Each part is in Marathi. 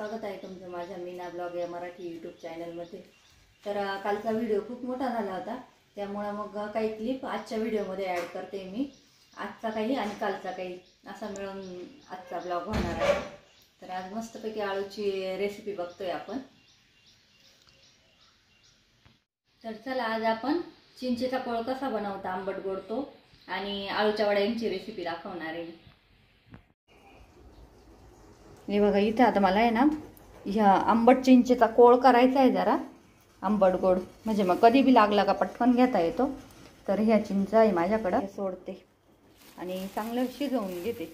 स्वागत आहे तुमचं माझ्या मीना ब्लॉग या मराठी यूट्यूब चॅनलमध्ये। तर कालचा व्हिडिओ खूप मोठा झाला होता, त्यामुळे मग काही क्लिप आजच्या व्हिडिओमध्ये ॲड करते मी। आजचा काही आणि कालचा काही असा मिळून आजचा ब्लॉग होणार आहे। तर आज मस्तपैकी आळूची रेसिपी बघतोय आपण। तर चला आज आपण चिंचेचा कोळ कसा बनवता आंबट गोड तो आणि आळूच्या वड्यांची रेसिपी दाखवणार आहे। हे बघा इथे आता मला आहे ना ह्या आंबट चिंचेचा कोळ करायचा आहे, जरा आंबट गोड, म्हणजे मग कधी बी लागला का पटकन घेता येतो। तर ह्या चिंच आहे माझ्याकडे, सोडते आणि चांगलं शिजवून घेते।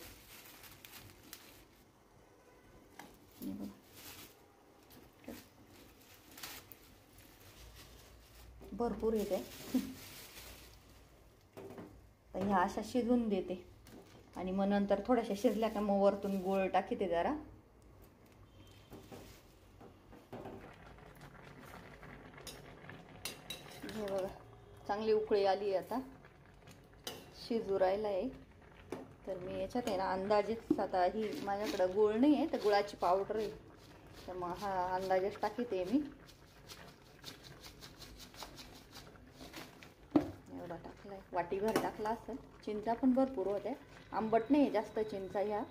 भरपूर येते तर ह्या अशा शिजवून देते आणि मग नंतर थोड्याशा शिजल्या का मग वरतून गूळ टाकते जरा। हे बघा चांगली उकळी आली, आता शिजू राहिला आहे। तर मी याच्यात आहे ना अंदाजेच, आता ही माझ्याकडे गूळ नाही आहे तर गुळाची पावडर आहे, तर मग हा अंदाजेच टाकते मी। एवढा टाकलाय, वाटीभर टाकला असेल। चिंचा पण भरपूर होत्या, आंबट नाही जास्त चिंचा ह्या,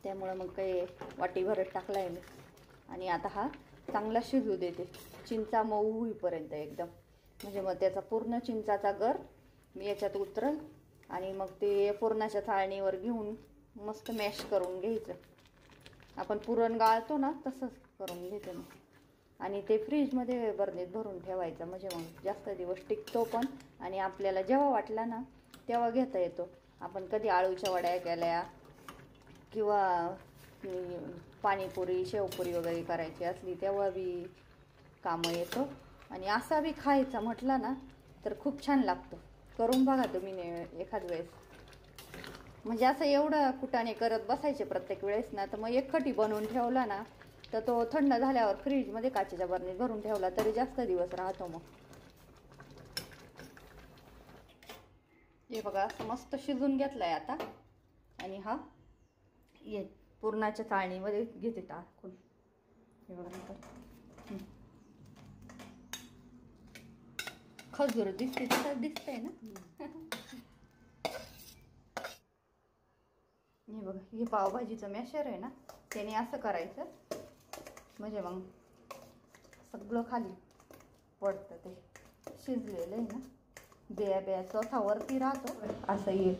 त्यामुळे मग काही वाटीभरच टाकलाय मी। आणि आता हा चांगला शिजू देते, चिंचा मऊ होईपर्यंत एकदम, म्हणजे मग त्याचा पूर्ण चिंचाचा गर मी याच्यात उतरल आणि मग ते पुरणाच्या चाळणीवर घेऊन मस्त मॅश करून घ्यायचं। आपण पुरण गाळतो ना तसंच करून घेते मी, आणि ते फ्रीजमध्ये बरणीत भरून ठेवायचं, म्हणजे मग जास्त दिवस टिकतो पण, आणि आपल्याला जेव्हा वाटला ना तेव्हा घेता येतो। आपण कधी आळूच्या वड्या केल्या किंवा पाणीपुरी शेवपुरी वगैरे करायची असली तेव्हा बी कामं येतो। आणि असा बी खायचा म्हटला ना तर खूप छान लागतो, करून बघा तुम्ही एखाद वेळेस। म्हणजे असं एवढं कुटाने करत बसायचे प्रत्येक वेळेस ना, तर मग एकखटी बनवून ठेवला ना तर तो थंड झाल्यावर फ्रीजमध्ये काचेच्या बरणीत भरून ठेवला तरी जास्त दिवस राहतो। मग हे बघा मस्त शिजून घेतलाय आता, आणि हा ये पुरणाच्या चाळणीमध्ये घेते टाकून। हे बघा खजूर दिसते तसं दिसतंय ना। हे बघा हे पावभाजीचं मॅशर आहे ना, त्याने असं करायचं, म्हणजे मग सगळं खाली पडतं, ते शिजलेलं आहे ना, बिया बिया चौथा वरती राहतो, असं येईल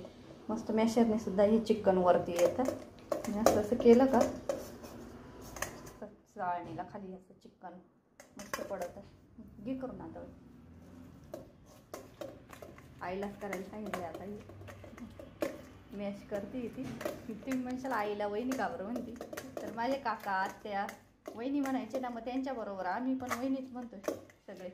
मस्त मॅशरने सुद्धा हे चिकन वरती येतं। असं असं केलं का चाळणीला खाली असं चिकन मस्त पडतं। घे करून आता आईलाच करायला सांगितलं, आता मॅश करते ती। तुम्ही म्हणशाल आईला वहिनी का बरं म्हणते, तर माझे काका आत्या वहिनी म्हणायचे ना, मग त्यांच्याबरोबर आम्ही पण वहिनीच म्हणतोय सगळे।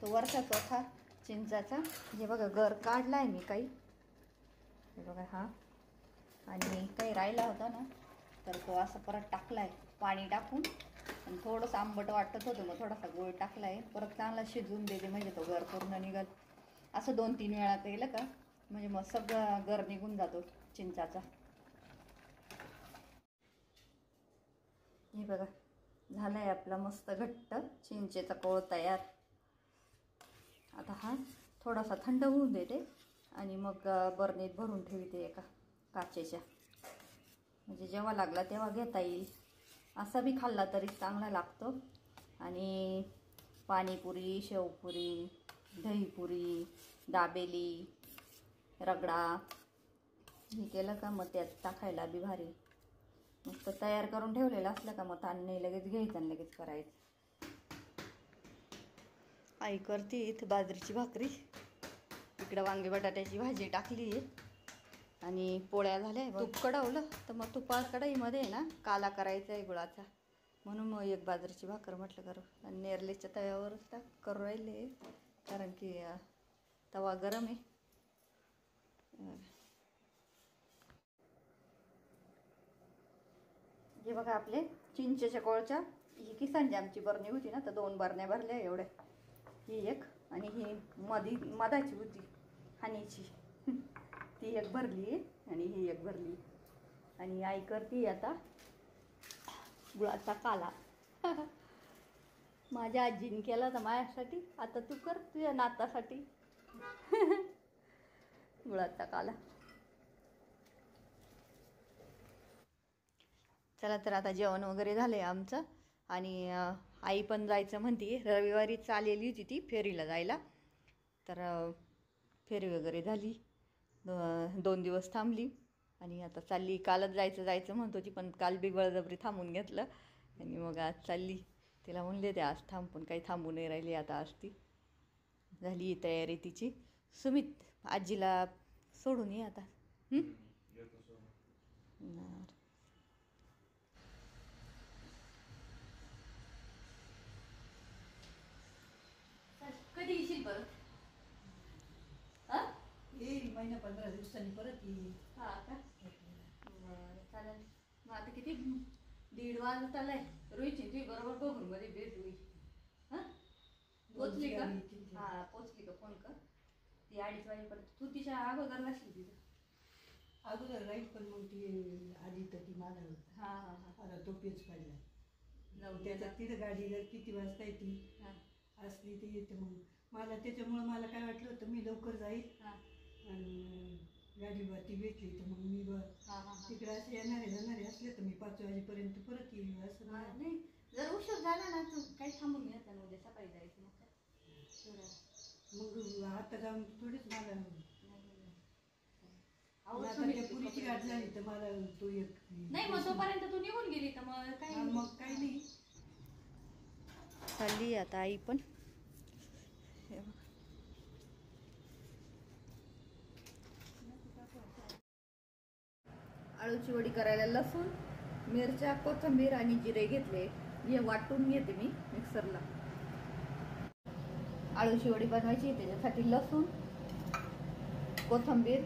तो वरचा चौथा चिंचाचा हे बघा गर काढलाय मी काही, हे बघा हा, आणि काही राहिला होता ना तर तो असं परत टाकलाय पाणी टाकून, आणि थोडंसं आंबट वाटत होतं मग थोडासा गूळ टाकलाय, परत चांगला शिजवून देते, म्हणजे तो गर पूर्ण निघत। असं 2-3 वेळा केलं का म्हणजे मग सगळा गर निघून जातो चिंचाचा। हे बघा झालाय आपला मस्त घट्ट चिंचेचा कोळ तयार। आता हा थोडासा थंड होऊन देते आणि मग बरणीत भरून ठेवते एका काचेच्या, म्हणजे जेव्हा लागला तेव्हा घेता येईल। असा बी खाल्ला तरी चांगला लागतो, आणि पाणीपुरी शेवपुरी दहीपुरी दाबेली रगडा हे केलं का मग त्यात टाकायला बी भारी। मस्त तयार करून ठेवलेलं असलं का मग ताण नाही, लगेच घ्यायचं आणि लगेच करायचं। आई करते इथं बाजरीची भाकरी, इकडं वांगी बटाट्याची भाजी टाकली आणि पोळ्या झाल्या। तूप कढवलं तर मग तुपा कढईमध्ये ना काला करायचा आहे गुळाचा, म्हणून मग एक बाजरीची भाकर म्हटलं करू, आणि नेरलेच्या तव्यावरच करू राहिले कारण की तवा गरम आहे। हे बघा आपले चिंचेच्या कोळच्या ही किसांची आमची बरणी होती ना, तर 2 बरण्या भरल्या एवढ्या, ही एक आणि ही मधाची होती हानीची ती एक भरली, आणि ही एक भरली. आणि आई करते आता गुळाचा काला. माझ्या आजीने केला तर माझ्यासाठी, आता तू कर तुझ्या नातासाठी. गुळाचा काला. चला तर आता जेवण वगैरे झालं आहे आमचं. आणि आई पण जायचं म्हणते. रविवारी चाललेली होती ती फेरीला जायला, तर फेरी वगैरे झाली. 2 दिवस थांबली आणि आता चालली. कालच जायचं म्हणत होती, पण काल बी बळजबरी थांबून घेतलं आणि मग आज चालली. तिला म्हणले ते आज थांब, पण काही थांबू नाही राहिली. आता आज ती झाली तयारी तिची. सुमित आजीला सोडून ये आता. कधी येशील परत? येईल 15 दिवसांनी परत येईल. हा का? बरं चालेल. मग आता किती 1:30 वाजत आलाय. रोहितची तुझी बरोबर बघूनमध्ये भेट होईल. हां पोचली का? हां पोचली का फोन कर. ती 2:30 वाजेपर्यंत तू तिच्या अगोदर नसली तिथं. अगोदर राहील, पण मग ती आली तर ती मला हां हां हां आता तो पेच पडला. जाऊ त्याच्यात तिथं गाडी जर किती वाजता येते असली ती येते. मग मला त्याच्यामुळं मला काय वाटलं होतं मी लवकर जाईल आणि गाडी ती भेटली तर मग मी तिकडे असे जाणारे असले तर मी 5 वाजेपर्यंत परत येईल. असं नाही, जर उशीर झाला ना तू काही थांबून घ्यायचं ना, उद्या सकाळी जायचं. मग आता जाऊन थोडीच मला पुरीची गाठ झाली तर मला तो एक नाही. मग तोपर्यंत तू निघून गेली तर मग काही नाही. चालली आता आई पण. आळूची वडी करायला लसूण, मिरच्या, कोथिंबीर आणि जिरे घेतले. हे वाटून घेते मी मिक्सरला. आळूची वडी बनवायची, त्याच्यासाठी लसूण, कोथिंबीर,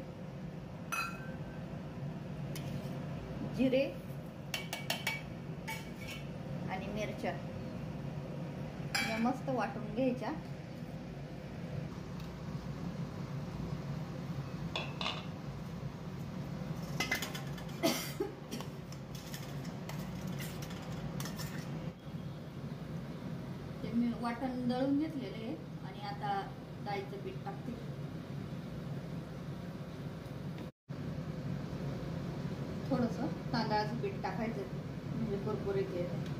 जिरे आणि मिरच्या या मस्त वाटून घ्यायच्या. ते मी वाटण दळून घेतलेले आहे आणि आता डाळीचं पीठ टाकते. थोडंसं तांदळाचं पीठ टाकायचं म्हणजे कुरकुरीत येतं.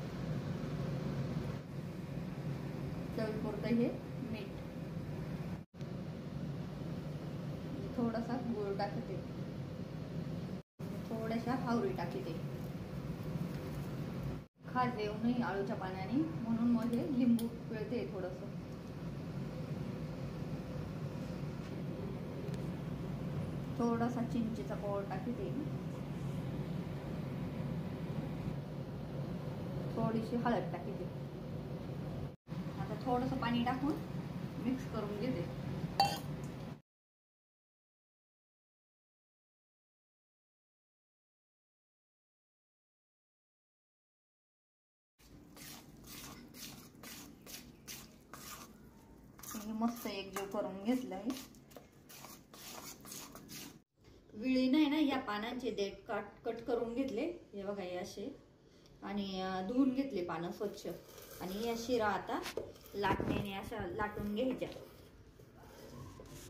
चवीपुरतं हे मीठ, थोडासा गूळ टाकते, थोड्याशा हावरी टाकते. खाज येऊ नये आळूच्या पाण्याने म्हणून मग हे लिंबू पिळते थोडंसं. थोडासा चिंचेचा कोळ टाकते. थोडीशी हळद टाकते. आता थोडंसं पाणी टाकून मिक्स करून घेते. मस्त एकजीव करून घेतलंय. विळी नाही ना, या पानांचे देठ कट करून घेतले. हे बघा हे असे, आणि धुवून घेतले पानं स्वच्छ. आणि या शिरा आता लाटण्याने अशा लाटून घ्यायच्या,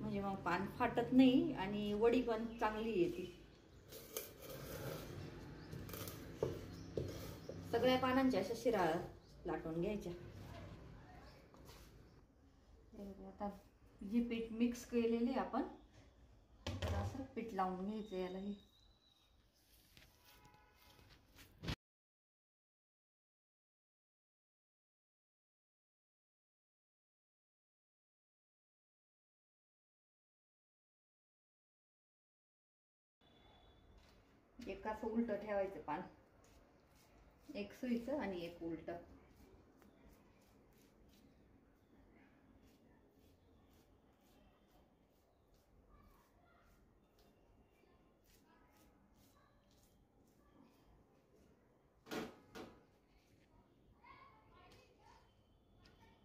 म्हणजे मग पान फाटत नाही आणि वडी पण चांगली येते. सगळ्या पानांच्या अशा शिरा लाटून घ्यायच्या. आता जे पीठ मिक्स केलेले आपण, तर असं पीठ लावून घ्यायचं याला. हे एक असं उलट ठेवायचं पान, एक सुईचं आणि एक उलट.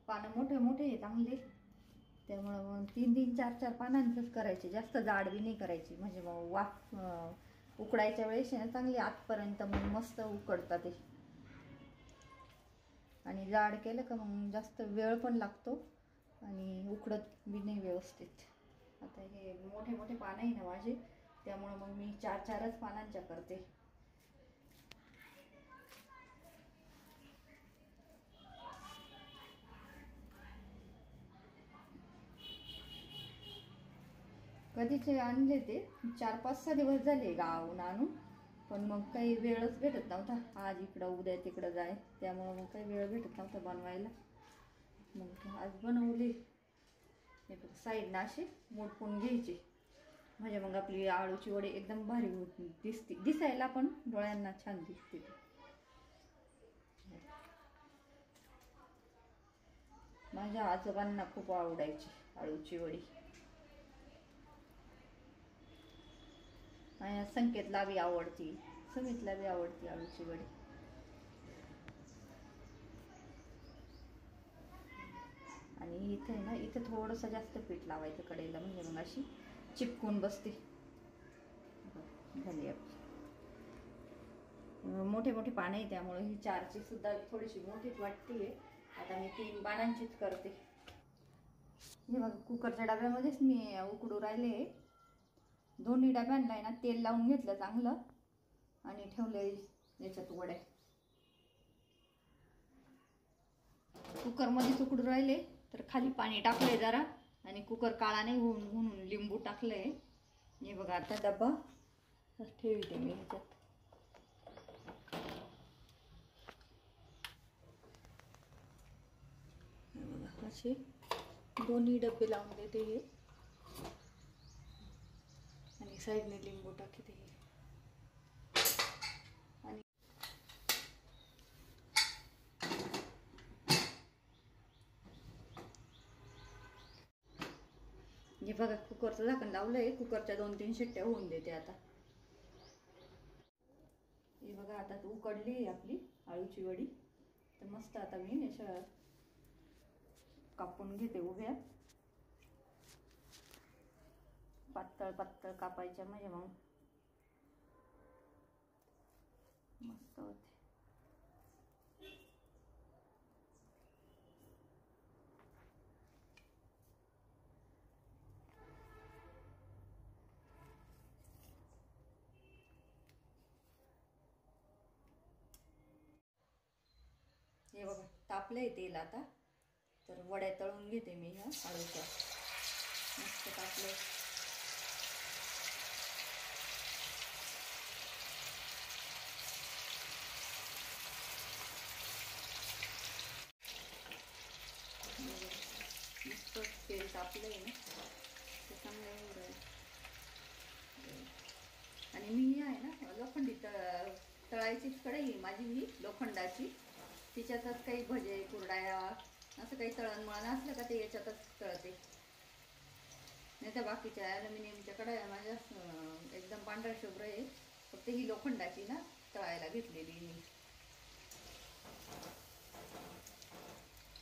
पानं मोठे मोठे चांगले. त्यामुळं मग 3-3, 4-4 पानांचंच करायचे, जास्त जाड बी नाही करायची, म्हणजे मग वाफ उकडायच्या वेळेस ना चांगली आतपर्यंत मग मस्त उकडतात ते. आणि जाड केलं का मग जास्त वेळ पण लागतो आणि उकडत बी नाही व्यवस्थित. आता हे मोठे मोठे पानं आहे ना माझे, त्यामुळं मग मी 4-4च पानांच्या करते. कधीचे आणले ते 4-5-6 दिवस झाले गावाहून आणून, पण मग काही वेळच भेटत नव्हता. आज इकडं उद्या तिकडं जाय, त्यामुळं मग काही वेळ भेटत नव्हता बनवायला. मग आज बनवले. हे बघ साईडनं असे मोडपून घ्यायचे, म्हणजे मग आपली आळूची वडी एकदम भारी दिसते, दिसायला पण डोळ्यांना छान दिसते. माझ्या आजोबांना खूप आवडायची आळूची वडी. माझ्या संकेतला बी आवडती, समितला बी आवडती आळूची वडी. आणि इथे ना, इथे थोडंसं जास्त पीठ लावायचं कढईला, म्हणजे मग अशी चिपकून बसते. झाली आपली. मोठे मोठे पाने आहे त्यामुळे ही 4ची सुद्धा थोडीशी मोठीच वाटते. आता मी 3 पानांचीच करते. हे बघा कुकरच्या डब्यामध्येच मी उकडू राहिले. दोन्ही डब्यांना आहे ना तेल लावून घेतलं चांगलं आणि ठेवले याच्यात वड्या. कुकरमध्येच उकडू राहिले तर खाली पाणी टाकलंय जरा, आणि कुकर काळा नाही होऊन म्हणून लिंबू टाकलंय. हे बघा आता डब्बा ठेवते मी ह्याच्यात. बघा असे दोन्ही डब्बे लावून देते हे, आणि साईडने लिंबू टाकते. आणि हे बघा कुकरचं झाकण लावलंय, कुकरच्या 2-3 शिट्ट्या होऊन देते आता. हे बघा आता उकडली आपली आळूची वडी. तर मस्त आता मी अशा कापून घेते उभ्या, पातळ पातळ कापायच्या, म्हणजे मग मस्त होते. हे बघा तापलंय तेल आता, तर वड्या तळून घेते मी ह्या आळूच्या. मस्त तापलंय. मस्त तेल तापलंय ना, ते चांगलं होऊ राहील. आणि मी आहे ना लोखंडी तळायचीच कढई माझी, ही लोखंडाची. तिच्यातच काही भजे कुरड्या असं काही तळणमळण असलं का ते याच्यातच तळते. नाही तर बाकीच्या ॲल्युमिनियमच्या कढया माझ्या एकदम पांढऱ्या शुभ्र आहे, फक्त ही लोखंडाची ना तळायला घेतलेली मी.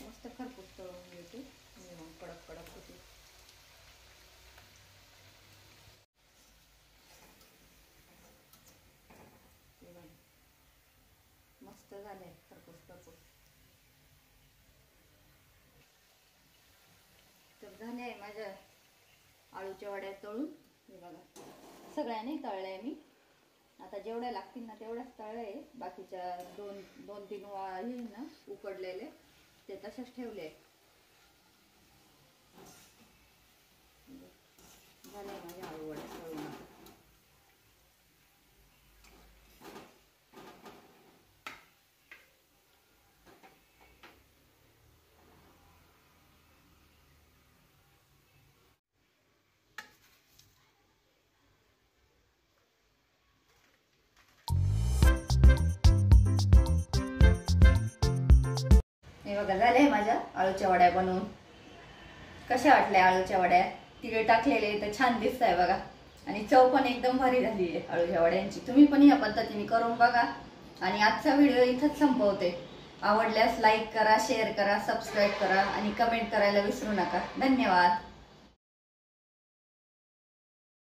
मस्त खरपूस तळून घेते, मग कडक कडक होते. मस्त झालंय खरपूस खरपूस. तर झाले आहे माझ्या आळूच्या वड्या तळून. हे बघा सगळ्या नाही तळल्या मी, आता जेवढ्या लागतील ना तेवढ्याच तळल्या. बाकीच्या 2-3 हे ना उकडलेले ते तशाच ठेवले. झाले माझ्या आळू वड्या तळून. हे बघा झाले माझ्या आळूच्या वड्या बनवून. कशा वाटल्या आळूच्या वड्या? तिळे टाकलेले तर छान दिसत आहे बघा, आणि चव पण एकदम भारी झाली आहे आळूच्या वड्यांची. तुम्ही पण या पद्धतीने करून बघा. आणि आजचा व्हिडिओ इथंच संपवते. आवडल्यास लाईक करा, शेअर करा, सबस्क्राईब करा आणि कमेंट करायला विसरू नका. धन्यवाद.